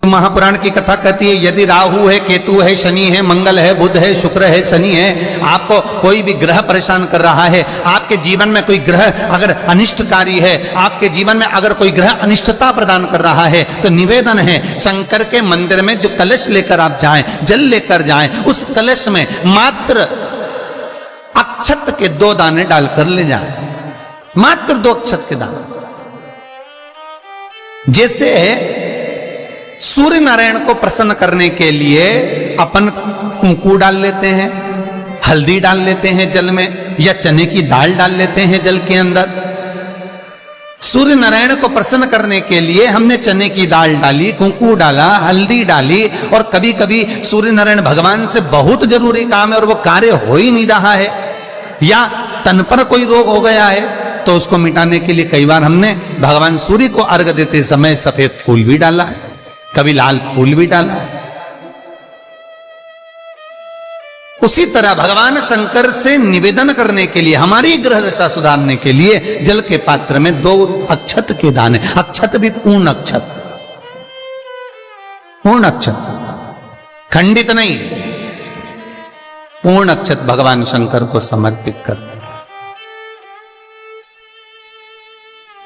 महापुराण की कथा कहती है यदि राहु है, केतु है, शनि है, मंगल है, बुध है, शुक्र है, शनि है, आपको कोई भी ग्रह परेशान कर रहा है, आपके जीवन में कोई ग्रह अगर अनिष्टकारी है, आपके जीवन में अगर कोई ग्रह अनिष्टता प्रदान कर रहा है, तो निवेदन है शंकर के मंदिर में जो कलश लेकर आप जाएं, जल लेकर जाएं, उस कलश में मात्र अक्षत के 2 दाने डालकर ले जाएं, मात्र 2 अक्षत के दाने। जैसे सूर्य नारायण को प्रसन्न करने के लिए अपन कुंकू डाल लेते हैं, हल्दी डाल लेते हैं जल में, या चने की दाल डाल लेते हैं जल के अंदर। सूर्य नारायण को प्रसन्न करने के लिए हमने चने की दाल डाली, कुंकू डाला, हल्दी डाली, और कभी कभी सूर्य नारायण भगवान से बहुत जरूरी काम है और वो कार्य हो ही नहीं रहा है, या तन पर कोई रोग हो गया है, तो उसको मिटाने के लिए कई बार हमने भगवान सूर्य को अर्घ देते समय सफेद फूल भी डाला है, कभी लाल फूल भी डाला है। उसी तरह भगवान शंकर से निवेदन करने के लिए, हमारी ग्रह दशा सुधारने के लिए जल के पात्र में 2 अक्षत के दाने, अक्षत भी पूर्ण अक्षत, पूर्ण अक्षत, खंडित नहीं, पूर्ण अक्षत भगवान शंकर को समर्पित करते।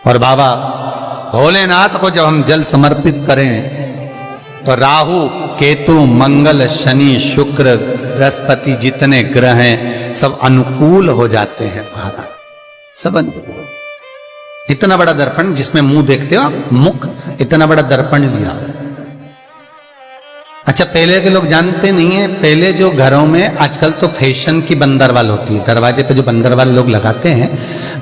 और बाबा भोलेनाथ को जब हम जल समर्पित करें तो राहु, केतु, मंगल, शनि, शुक्र, बृहस्पति जितने ग्रह हैं सब अनुकूल हो जाते हैं महाराज, सब अनुकूल। इतना बड़ा दर्पण जिसमें मुंह देखते हो आप, मुख, इतना बड़ा दर्पण लिया। अच्छा, पहले के लोग जानते नहीं है, पहले जो घरों में, आजकल तो फैशन की बंदरवाल होती है, दरवाजे पे जो बंदरवाल लोग लगाते हैं,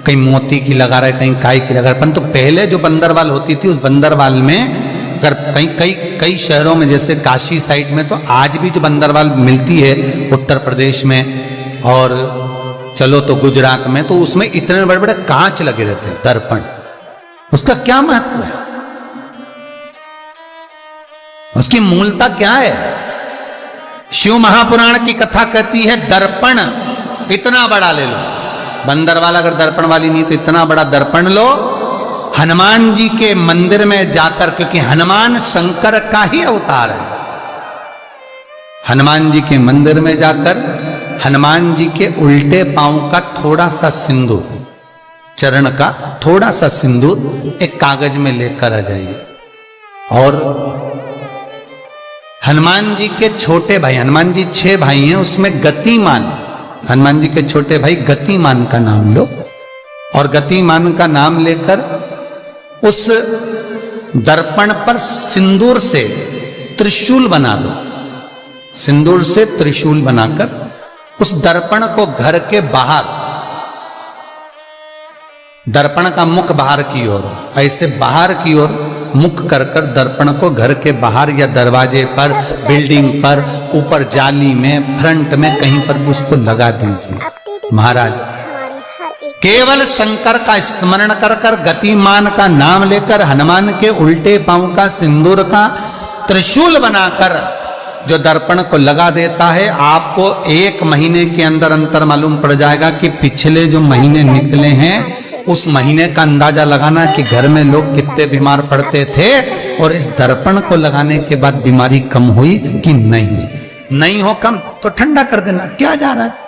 कहीं मोती की लगा रहे, कहीं काय की लगा रहे, परंतु पहले जो बंदरवाल होती थी उस बंदरवाल में अगर कई शहरों में जैसे काशी साइड में तो आज भी जो बंदरवाल मिलती है उत्तर प्रदेश में, और चलो तो गुजरात में, तो उसमें इतने बड़े बड़े कांच लगे रहते हैं, दर्पण। उसका क्या महत्व है, उसकी मूलता क्या है? शिव महापुराण की कथा कहती है दर्पण इतना बड़ा ले लो, बंदरवाल अगर दर्पण वाली नहीं तो इतना बड़ा दर्पण लो, हनुमान जी के मंदिर में जाकर, क्योंकि हनुमान शंकर का ही अवतार है, हनुमान जी के मंदिर में जाकर हनुमान जी के उल्टे पांव का थोड़ा सा सिंदूर, चरण का थोड़ा सा सिंदूर एक कागज में लेकर आ जाइए, और हनुमान जी के छोटे भाई, हनुमान जी 6 भाई हैं, उसमें गतिमान, हनुमान जी के छोटे भाई गतिमान का नाम लो, और गतिमान का नाम लेकर उस दर्पण पर सिंदूर से त्रिशूल बना दो, सिंदूर से त्रिशूल बनाकर उस दर्पण को घर के बाहर, दर्पण का मुख बाहर की ओर, ऐसे बाहर की ओर मुख कर कर दर्पण को घर के बाहर या दरवाजे पर, बिल्डिंग पर, ऊपर जाली में, फ्रंट में, कहीं पर भी उसको लगा दीजिए। महाराज केवल शंकर का स्मरण कर कर, गतिमान का नाम लेकर, हनुमान के उल्टे पांव का सिंदूर का त्रिशूल बनाकर जो दर्पण को लगा देता है, आपको 1 महीने के अंदर अंतर मालूम पड़ जाएगा कि पिछले जो महीने निकले हैं उस महीने का अंदाजा लगाना कि घर में लोग कितने बीमार पड़ते थे, और इस दर्पण को लगाने के बाद बीमारी कम हुई कि नहीं हो कम तो ठंडा कर देना, क्या जा रहा है,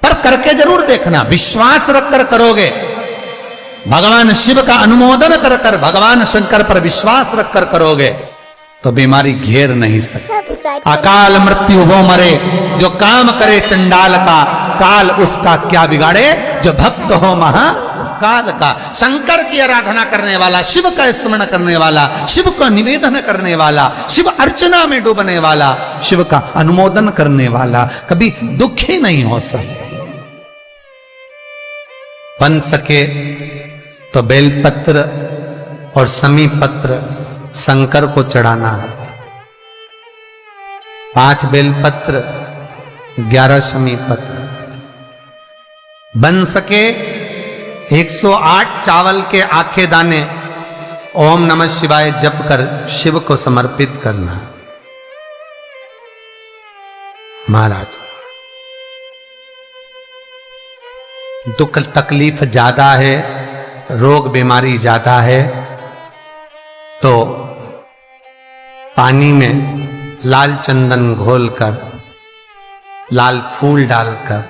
पर करके जरूर देखना, विश्वास रखकर करोगे, भगवान शिव का अनुमोदन कर कर, भगवान शंकर पर विश्वास रखकर करोगे तो बीमारी घेर नहीं सकती। अकाल मृत्यु वो मरे जो काम करे चंडाल का, काल उसका क्या बिगाड़े जो भक्त हो महाकाल का। शंकर की आराधना करने वाला, शिव का स्मरण करने वाला, शिव का निवेदन करने वाला, शिव अर्चना में डूबने वाला, शिव का अनुमोदन करने वाला कभी दुखी नहीं हो सकता। बन सके तो बेलपत्र और समी पत्र शंकर को चढ़ाना है, 5 बेलपत्र, 11 समी पत्र। बन सके 108 चावल के आखे दाने ओम नमः शिवाय जप कर शिव को समर्पित करना। महाराज दुख तकलीफ ज्यादा है, रोग बीमारी ज्यादा है, तो पानी में लाल चंदन घोलकर, लाल फूल डालकर,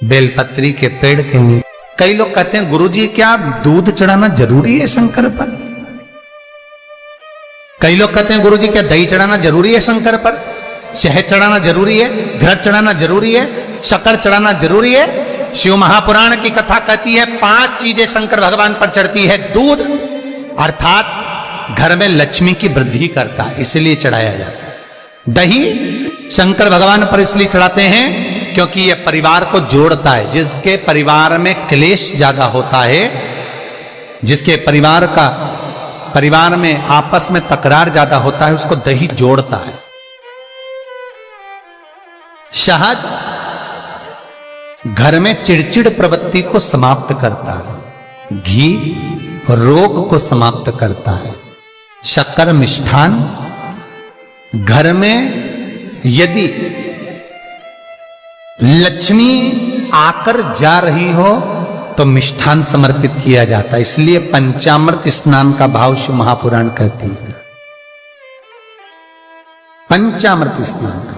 बेलपत्री के पेड़ के नीचे। कई लोग कहते हैं गुरुजी क्या दूध चढ़ाना जरूरी है शंकर पर? कई लोग कहते हैं गुरुजी क्या दही चढ़ाना जरूरी है शंकर पर? शहद चढ़ाना जरूरी है? घृत चढ़ाना जरूरी है? शक्कर चढ़ाना जरूरी है? शिव महापुराण की कथा कहती है 5 चीजें शंकर भगवान पर चढ़ती है। दूध अर्थात घर में लक्ष्मी की वृद्धि करता है, इसलिए चढ़ाया जाता है। दही शंकर भगवान पर इसलिए चढ़ाते हैं क्योंकि यह परिवार को जोड़ता है। जिसके परिवार में क्लेश ज्यादा होता है, जिसके परिवार में आपस में तकरार ज्यादा होता है, उसको दही जोड़ता है। शहद घर में चिड़चिड़ प्रवृत्ति को समाप्त करता है। घी रोग को समाप्त करता है। शक्कर मिष्ठान घर में यदि लक्ष्मी आकर जा रही हो तो मिष्ठान समर्पित किया जाता है। इसलिए पंचामृत स्नान का भाव शिव महापुराण कहती है। पंचामृत स्नान का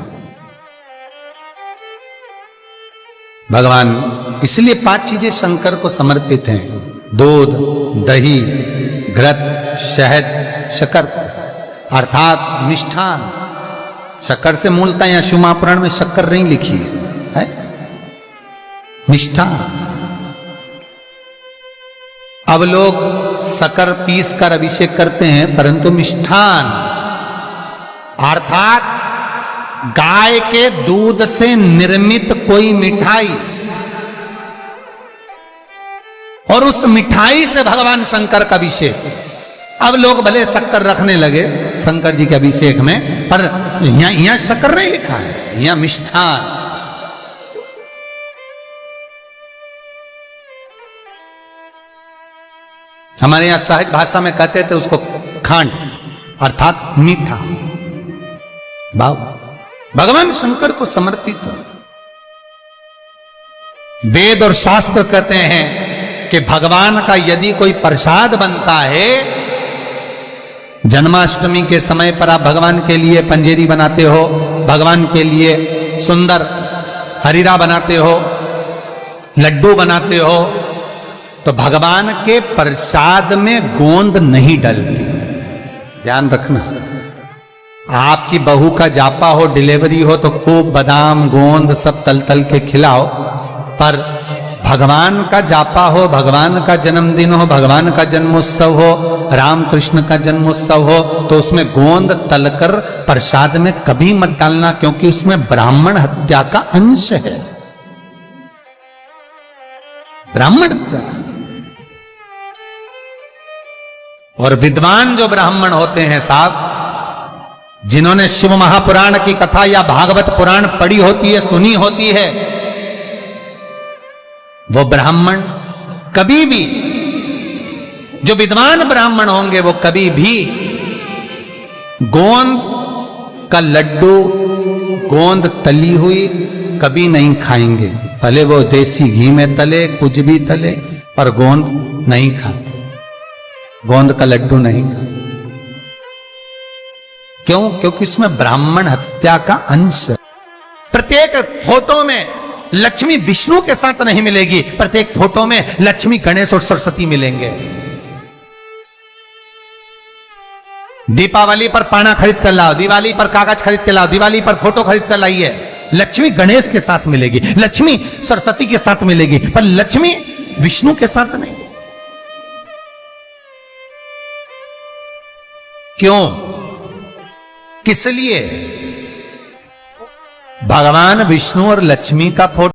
भगवान, इसलिए 5 चीजें शंकर को समर्पित हैं। दूध, दही, घृत, शहद, शक्कर अर्थात मिष्ठान। शक्कर से मूलतः यहां शिव महापुराण में शक्कर नहीं लिखी है, मिष्ठान। अब लोग शक्कर पीस कर अभिषेक करते हैं, परंतु मिष्ठान अर्थात गाय के दूध से निर्मित कोई मिठाई, और उस मिठाई से भगवान शंकर का अभिषेक। अब लोग भले शक्कर रखने लगे शंकर जी के अभिषेक में, पर यहां शक्कर नहीं लिखा है, यहां मिष्ठान। हमारे यहां सहज भाषा में कहते थे उसको खांड अर्थात मीठा। बाबू भगवान शंकर को समर्पित हो। वेद और शास्त्र कहते हैं कि भगवान का यदि कोई प्रसाद बनता है, जन्माष्टमी के समय पर आप भगवान के लिए पंजेरी बनाते हो, भगवान के लिए सुंदर हरीरा बनाते हो, लड्डू बनाते हो, तो भगवान के प्रसाद में गोंद नहीं डलती। ध्यान रखना, आपकी बहू का जापा हो, डिलीवरी हो तो खूब बादाम गोंद सब तल तल के खिलाओ, पर भगवान का जापा हो, भगवान का जन्मदिन हो, भगवान का जन्मोत्सव हो, राम कृष्ण का जन्मोत्सव हो, तो उसमें गोंद तलकर प्रसाद में कभी मत डालना, क्योंकि उसमें ब्राह्मण हत्या का अंश है। ब्राह्मण हत्या। और विद्वान जो ब्राह्मण होते हैं साहब, जिन्होंने शिव महापुराण की कथा या भागवत पुराण पढ़ी होती है, सुनी होती है, वो ब्राह्मण कभी भी, जो विद्वान ब्राह्मण होंगे वो कभी भी गोंद का लड्डू, गोंद तली हुई कभी नहीं खाएंगे। भले वो देसी घी में तले, कुछ भी तले, पर गोंद नहीं खाते, गोंद का लड्डू नहीं खाते। क्यों? क्योंकि इसमें ब्राह्मण हत्या का अंश है। प्रत्येक फोटो में लक्ष्मी विष्णु के साथ नहीं मिलेगी, प्रत्येक फोटो में लक्ष्मी गणेश और सरस्वती मिलेंगे। दीपावली पर पाना खरीद कर लाओ, दिवाली पर कागज खरीद कर लाओ, दिवाली पर फोटो खरीद कर लाइए, लक्ष्मी गणेश के साथ मिलेगी, लक्ष्मी सरस्वती के साथ मिलेगी, पर लक्ष्मी विष्णु के साथ नहीं। क्यों? किस लिए? भगवान विष्णु और लक्ष्मी का फोटो